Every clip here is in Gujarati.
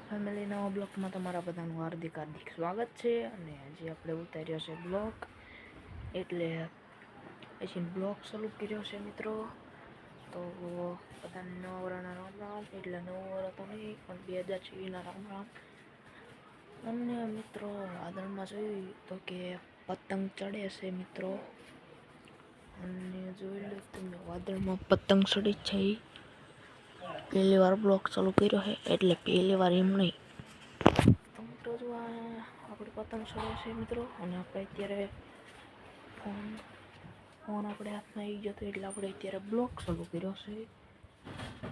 ફેમિલી નવા બ્લોગમાં તમારા બધાનું હાર્દિક સ્વાગત છે. અને આજે આપણે ઉતાર્યો છે બ્લોગ, એટલે પછી બ્લોગ ચાલુ કર્યો છે મિત્રો. તો બધાને નવા વર્ષના રામ રામ. એટલે નવો વર્ષ તો નહીં પણ 2024ના રામ રામ. અને મિત્રો વાદળમાં જોયું તો કે પતંગ ચડે છે મિત્રો. અને જોઈ લો તમે વાદળમાં પતંગ ચડી છે. પહેલી વાર બ્લોગ ચાલુ કર્યો છે એટલે પહેલી વાર એમ નહીં. તો મિત્રો જો આપણે પતંગ ચડે છે મિત્રો. અને આપણે અત્યારે ફોન આપણે હાથમાં આવી ગયો હતો એટલે આપણે અત્યારે બ્લોગ ચાલુ કર્યો છે.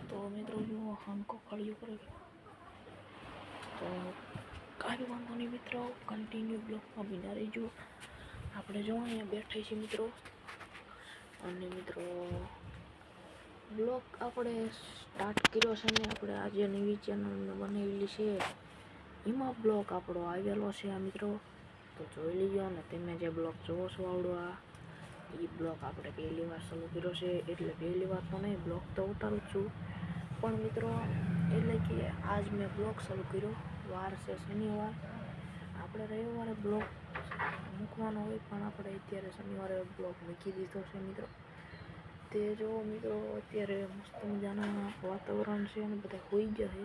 તો મિત્રો જો હાંકો ખળિયો કરે તો કાંઈ વાંધો નહીં મિત્રો, કન્ટિન્યુ બ્લોગમાં બિના રહીજો. આપણે જો અહીંયા બેઠા છીએ મિત્રો. અને મિત્રો બ્લોગ આપણે સ્ટાર્ટ કર્યો છે ને આપણે આજે નવી ચેનલ બનાવેલી છે, એમાં બ્લોગ આપણો આવેલો છે આ મિત્રો. તો જોઈ લીજો. અને તમે જે બ્લોગ જોવો છો આવડો એ બ્લોગ આપણે પહેલી વાર ચાલુ કર્યો છે. એટલે પહેલી વાર તો નહીં, બ્લોગ તો ઉતારું જ છું, પણ મિત્રો એટલે કે આજ મેં બ્લોગ ચાલુ કર્યો. વાર છે શનિવાર. આપણે રવિવારે બ્લોગ મૂકવાનો હોય પણ આપણે અત્યારે શનિવારે બ્લોગ મૂકી દીધો છે મિત્રો. તે જો મિત્રો અત્યારે મસ્ત મજાના વાતાવરણ છે અને બધા હોઈ ગયા છે.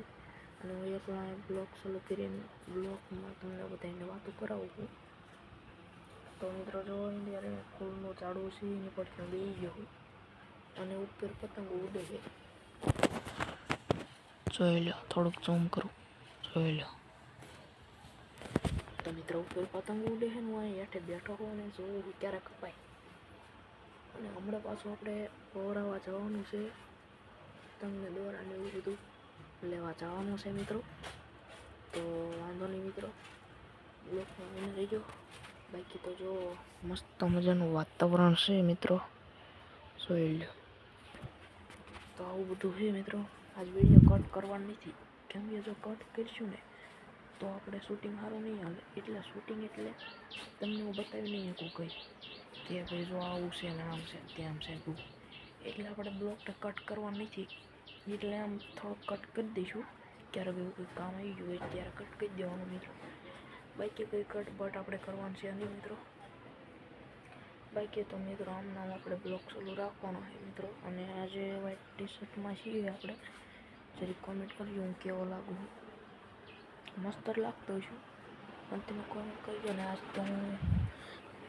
અને હું એકલા બ્લોગ ચાલુ કરીને બ્લોગમાં તમને બધાને વાતો કરાવું છું. તો મિત્રો જો ત્યારે ફૂલનું ઝાડવું છે એની પરથી હું બેસી ગયો અને ઉપર પતંગ ઉડે છે. જોઈ લો, થોડુંક ઝૂમ કરું, જોઈ લો. તો મિત્રો ઉપર પતંગ ઉડે છે ને હું અહીં હેઠે બેઠો હોઉં ને જોઉં ક્યારે કપાય. અને હમણાં પાછું આપણે પહોરાવા જવાનું છે, પતંગને દોરાને એવું બધું લેવા જવાનું છે મિત્રો. તો વાંધો નહીં મિત્રો, બ્લોગમાં મને રહીજો. બાકી તો જો મસ્ત મજાનું વાતાવરણ છે મિત્રો, જોઈ લો. તો આવું બધું છે મિત્રો. આજ વિડીયો કટ કરવાનું નથી, કેમ કે જો કટ કરીશું ને તો આપણે શૂટિંગ સારું નહીં હાલે. એટલે શૂટિંગ એટલે તમને હું બતાવી નહીં શકું કંઈ કે ભાઈ જો આવું છે ને આમ છે તેમ છે બધું. એટલે આપણે બ્લોગને કટ કરવાનું નથી, એટલે આમ થોડુંક કટ કરી દઈશું. ક્યારેક એવું કોઈ કામ આવી ગયું હોય ત્યારે કટ કરી દેવાનું મિત્રો. બાકી કંઈ કટ બટ આપણે કરવાનું છે નહીં મિત્રો. બાકી તો મિત્રો આમ નામ આપણે બ્લોગ ચાલુ રાખવાનો છે મિત્રો. અને આજે વ્હાઈટ ટી શર્ટમાં છીએ આપણે. જરી કોમેન્ટ કરજો હું કેવો લાગુ. મસ્ત જ લાગતો છું પણ તમે કોમેન્ટ કરજો. ને આજ તો હું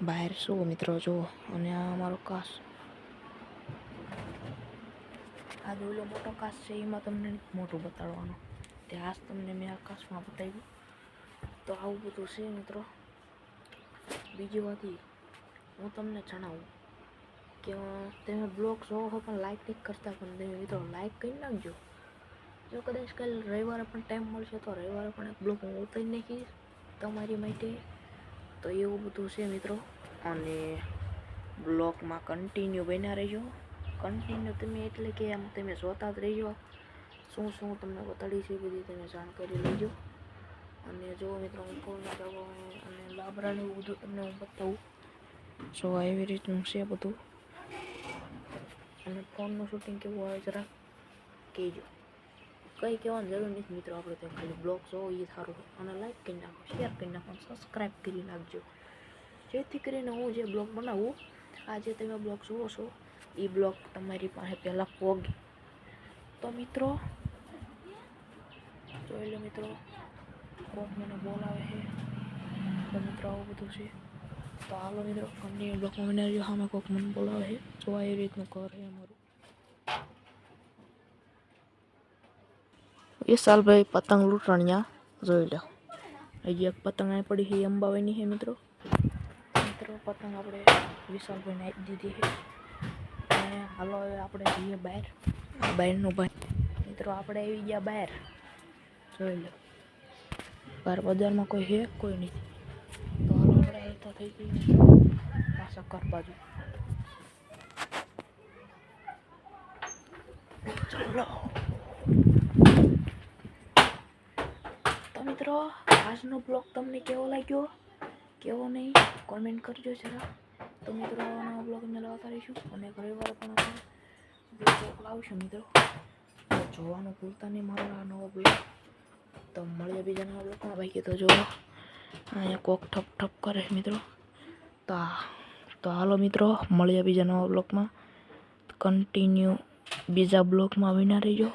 બહાર છું મિત્રો જુઓ. અને આ અમારો કાચ, આ ઓલો મોટો કાચ છે એમાં તમને મોટું બતાડવાનું, તે આજ તમને મેં આકાશમાં બતાવ્યું. તો આવું બધું છે મિત્રો. બીજી વાત એ હું તમને જણાવું કે તમે બ્લોગ જોવો છો પણ લાઈક નથી કરતા, પણ તમે મિત્રો લાઈક કરી નાખજો. જો કદાચ કાલે રવિવારે પણ ટાઈમ મળશે તો રવિવારે પણ એક બ્લોગ હું ઉતારી નાખીશ તમારી માટે. તો એવું બધું છે મિત્રો. અને બ્લોગમાં કન્ટિન્યુ બન્યા રહેજો. કન્ટિન્યુ તમે એટલે કે આમ તમે જોતા જ રહેજો. શું શું તમને બતાડી છે બધી તમે જાણકારી લેજો. અને જો મિત્રો હું ફૂલના ઝાડવા અને લાબરાને એવું બધું તમને હું બતાવું. જો એવી રીતનું છે બધું. અને ફોનનું શૂટિંગ કેવું આવે જરા કહેજો. કંઈ કહેવાની જરૂર નથી મિત્રો. આપણે તો ખાલી બ્લોગ જોવો એ સારું. અને લાઈક કરી નાખો, શેર કરી નાખો, સબસ્ક્રાઈબ કરી નાખજો, જેથી કરીને હું જે બ્લોગ બનાવું, આ જે તમે બ્લોગ જુઓ છો એ બ્લોગ તમારી પાસે પહેલાં પહોંચે. તો મિત્રો જોઈ લો મિત્રો, કોક મને બોલાવે છે. તો મિત્રો આવું બધું છે. તો હાલો મિત્રો કન્ટિન્યુ બ્લોગમાં મને જો સામે કોક મને બોલાવે છે. જોવા એ રીતનું ઘર છે અમારું. વિશાલભાઈ પતંગ લૂંટણિયા જોઈ લો. હજી એક પતંગ અહીં પડી છે અંબાવાની છે મિત્રો. મિત્રો પતંગ આપણે વિશાલભાઈને આપી દીધી છે. અને હાલો હવે આપણે જઈએ બહાર. બહારનું ભાઈ મિત્રો આપણે આવી ગયા બહાર, જોઈ લો. બહાર બજારમાં કોઈ છે કોઈ નથી. તો હાલો આપણે આવતા થઈ ગઈ પાછા ઘર બાજુ. ચાલો તો મિત્રો આજનો બ્લોગ તમને કેવો લાગ્યો, કેવો નહીં કોમેન્ટ કરજો જરા. તો મિત્રો આવા બ્લોગ અમે લાવતા રહીશું. અને રવિવારે પણ આપણે બ્લોગ લાવશું મિત્રો. તો જોવાનું ભૂલતા નહીં મારો આ નવો બ્લોગ. તો મળીએ બીજા નવા બ્લોગમાં. બાકી તો જો અહીંયા કોક ઠપ ઠપ કરે મિત્રો. તો હાલો મિત્રો, મળીએ બીજા નવા બ્લોગમાં. કન્ટિન્યુ બીજા બ્લોગમાં વિના રહીજો.